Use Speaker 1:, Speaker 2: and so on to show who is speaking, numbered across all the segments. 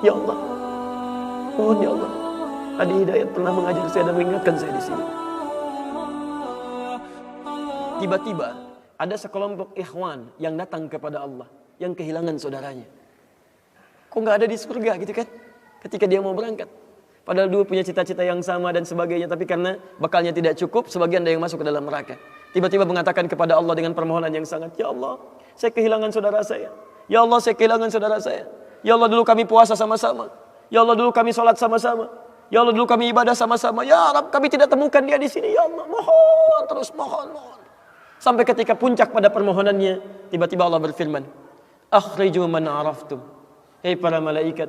Speaker 1: Ya Allah, mohon ya Allah. Adi Hidayat pernah mengajar saya dan mengingatkan saya di sini. Tiba-tiba ada sekelompok ikhwan yang datang kepada Allah, yang kehilangan saudaranya. Kok nggak ada di surga gitu kan? Ketika dia mau berangkat. Padahal dulu punya cita-cita yang sama dan sebagainya, tapi karena bekalnya tidak cukup, sebagian ada yang masuk ke dalam neraka. Tiba-tiba mengatakan kepada Allah dengan permohonan yang sangat, ya Allah, saya kehilangan saudara saya. Ya Allah, saya kehilangan saudara saya. Ya Allah, dulu kami puasa sama-sama. Ya Allah, dulu kami sholat sama-sama. Ya Allah, dulu kami ibadah sama-sama. Ya Rabb, kami tidak temukan dia di sini. Ya Allah, mohon terus, mohon. Sampai ketika puncak pada permohonannya, tiba-tiba Allah berfirman, akhriju man araftum. Hei para malaikat,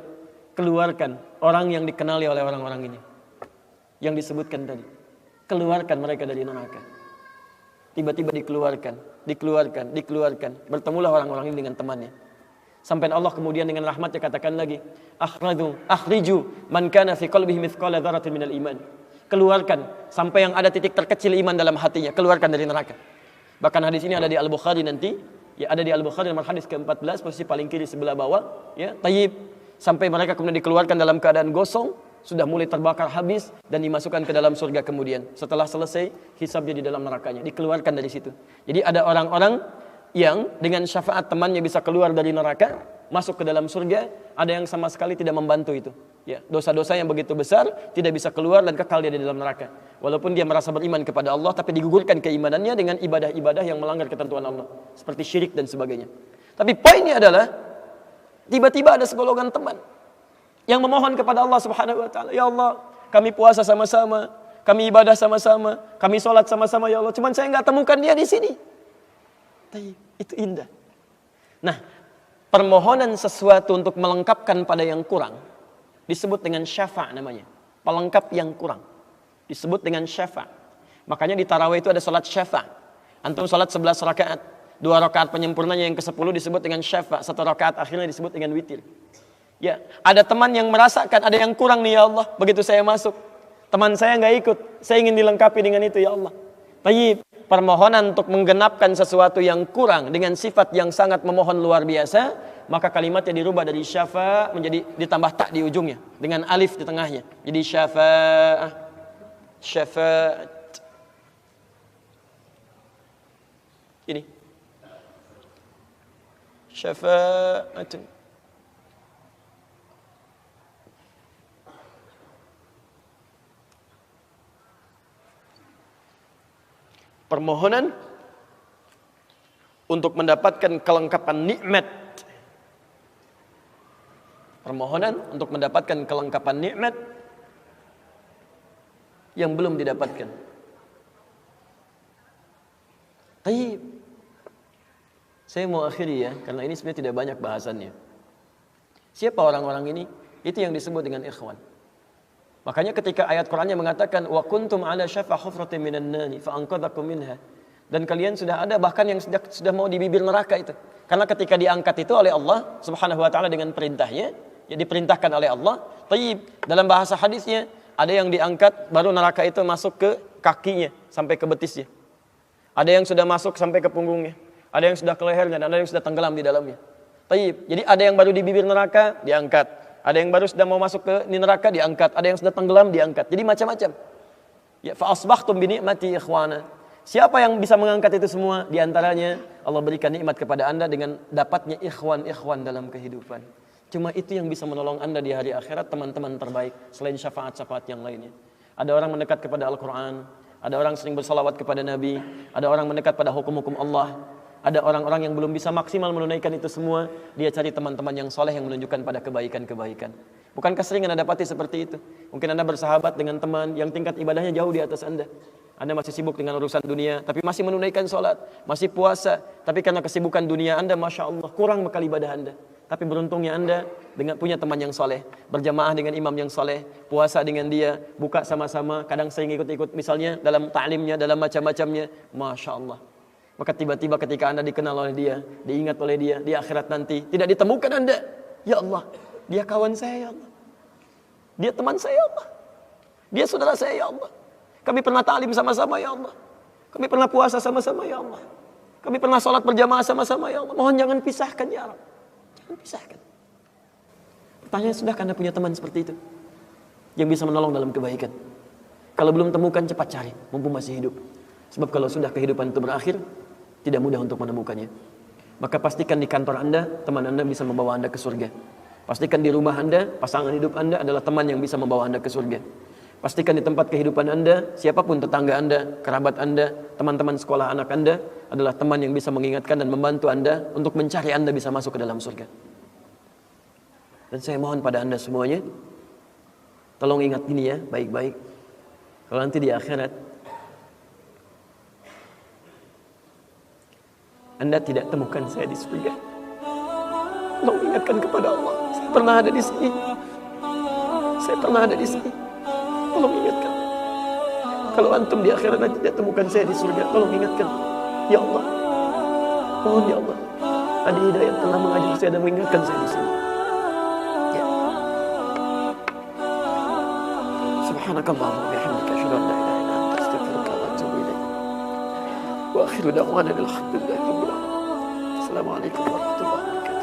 Speaker 1: keluarkan orang yang dikenali oleh orang-orang ini, yang disebutkan tadi. Keluarkan mereka dari neraka. Tiba-tiba dikeluarkan. Bertemulah orang-orang ini dengan temannya. Sampai Allah kemudian dengan rahmatnya katakan lagi, akhriju man kana fi qalbihi mithqala dzarratin minal iman. Keluarkan sampai yang ada titik terkecil iman dalam hatinya, keluarkan dari neraka. Bahkan hadis ini ada di Al-Bukhari nanti, ya ada di Al-Bukhari nomor hadis ke-14, posisi paling kiri sebelah bawah, ya, tayyib. Sampai mereka kemudian dikeluarkan dalam keadaan gosong, sudah mulai terbakar habis dan dimasukkan ke dalam surga kemudian. Setelah selesai hisabnya di dalam nerakanya, dikeluarkan dari situ. Jadi ada orang-orang yang dengan syafaat temannya bisa keluar dari neraka, masuk ke dalam surga, ada yang sama sekali tidak membantu itu. Ya, dosa-dosa yang begitu besar tidak bisa keluar dan kekal dia di dalam neraka. Walaupun dia merasa beriman kepada Allah, tapi digugurkan keimanannya dengan ibadah-ibadah yang melanggar ketentuan Allah, seperti syirik dan sebagainya. Tapi poinnya adalah tiba-tiba ada segolongan teman yang memohon kepada Allah Subhanahu wa taala, ya Allah, kami puasa sama-sama, kami ibadah sama-sama, kami sholat sama-sama ya Allah, cuman saya nggak temukan dia di sini. Itu indah. Nah, permohonan sesuatu untuk melengkapkan pada yang kurang disebut dengan syafa' namanya. Pelengkap yang kurang disebut dengan syafa'. Makanya di tarawih itu ada salat syafa'. Antum salat 11 rakaat, 2 rakaat penyempurnanya yang ke-10 disebut dengan syafa', 1 rakaat akhirnya disebut dengan witir. Ya, ada teman yang merasakan ada yang kurang nih ya Allah, begitu saya masuk. Teman saya nggak ikut, saya ingin dilengkapi dengan itu ya Allah. Tayyib, permohonan untuk menggenapkan sesuatu yang kurang dengan sifat yang sangat memohon luar biasa, maka kalimatnya dirubah dari syafa' menjadi ditambah tak di ujungnya dengan alif di tengahnya. Jadi syafa'ah, syafa'at. Ini syafa'atun. Permohonan untuk mendapatkan kelengkapan nikmat. Permohonan untuk mendapatkan kelengkapan nikmat yang belum didapatkan. Tayyib. Saya mau akhiri ya, karena ini sebenarnya tidak banyak bahasannya. Siapa orang-orang ini? Itu yang disebut dengan ikhwan. Makanya ketika ayat Qur'annya mengatakan wa kuntum ala syafa hufratin minan nari fa anqadhakum minha, dan kalian sudah ada bahkan yang sudah mau di bibir neraka itu. Karena ketika diangkat itu oleh Allah Subhanahu wa taala dengan perintahnya, ya diperintahkan oleh Allah. Tayyib, dalam bahasa hadisnya ada yang diangkat baru neraka itu masuk ke kakinya sampai ke betisnya. Ada yang sudah masuk sampai ke punggungnya, ada yang sudah ke lehernya, dan ada yang sudah tenggelam di dalamnya. Tayyib, jadi ada yang baru di bibir neraka diangkat. Ada yang baru sudah mau masuk ke neraka diangkat, ada yang sudah tenggelam diangkat. Jadi macam-macam. Ya, fa asbahtum bi ni'mati ikhwana. Siapa yang bisa mengangkat itu semua? Di antaranya Allah berikan nikmat kepada Anda dengan dapatnya ikhwan-ikhwan dalam kehidupan. Cuma itu yang bisa menolong Anda di hari akhirat, teman-teman terbaik selain syafaat-syafaat yang lainnya. Ada orang mendekat kepada Al-Qur'an, ada orang sering bersalawat kepada Nabi, ada orang mendekat pada hukum-hukum Allah. Ada orang-orang yang belum bisa maksimal menunaikan itu semua, dia cari teman-teman yang soleh yang menunjukkan pada kebaikan-kebaikan. Bukankah sering Anda dapati seperti itu? Mungkin Anda bersahabat dengan teman yang tingkat ibadahnya jauh di atas Anda. Anda masih sibuk dengan urusan dunia, tapi masih menunaikan sholat, masih puasa. Tapi karena kesibukan dunia Anda, Masya Allah, kurang bekal ibadah Anda. Tapi beruntungnya Anda dengan punya teman yang soleh, berjamaah dengan imam yang soleh, puasa dengan dia, buka sama-sama, kadang sering ikut-ikut misalnya dalam ta'limnya, dalam macam-macamnya. Masya Allah. Maka tiba-tiba ketika Anda dikenal oleh dia, diingat oleh dia, di akhirat nanti tidak ditemukan Anda. Ya Allah, dia kawan saya ya Allah. Dia teman saya ya Allah. Dia saudara saya ya Allah. Kami pernah ta'lim sama-sama ya Allah. Kami pernah puasa sama-sama ya Allah. Kami pernah sholat berjamaah sama-sama ya Allah. Mohon jangan pisahkan ya Allah. Jangan pisahkan. Pertanyaan, sudahkah Anda punya teman seperti itu? Yang bisa menolong dalam kebaikan. Kalau belum temukan, cepat cari, mumpung masih hidup. Sebab kalau sudah kehidupan itu berakhir, tidak mudah untuk menemukannya. Maka pastikan di kantor Anda, teman Anda bisa membawa Anda ke surga. Pastikan di rumah Anda, pasangan hidup Anda adalah teman yang bisa membawa Anda ke surga. Pastikan di tempat kehidupan Anda, siapapun tetangga Anda, kerabat Anda, teman-teman sekolah anak Anda adalah teman yang bisa mengingatkan dan membantu Anda untuk mencari Anda bisa masuk ke dalam surga. Dan saya mohon pada Anda semuanya, tolong ingat ini ya, baik-baik. Kalau nanti di akhirat Anda tidak temukan saya di surga, tolong ingatkan kepada Allah, saya pernah ada di sini. Saya pernah ada di sini. Tolong ingatkan. Kalau antum di akhirat nanti tidak temukan saya di surga, tolong ingatkan. Ya Allah, mohon ya Allah, Adi Hidayat telah mengajar saya dan mengingatkan saya di sini. Ya. Subhanakallahumma wa bihamdika, asyhadu an la ilaha illa anta, astaghfiruka wa atubu ilaik. Wa akhiru da'wana alhamdulillahi rabbil alamin. Assalamualaikum warahmatullahi wabarakatuh.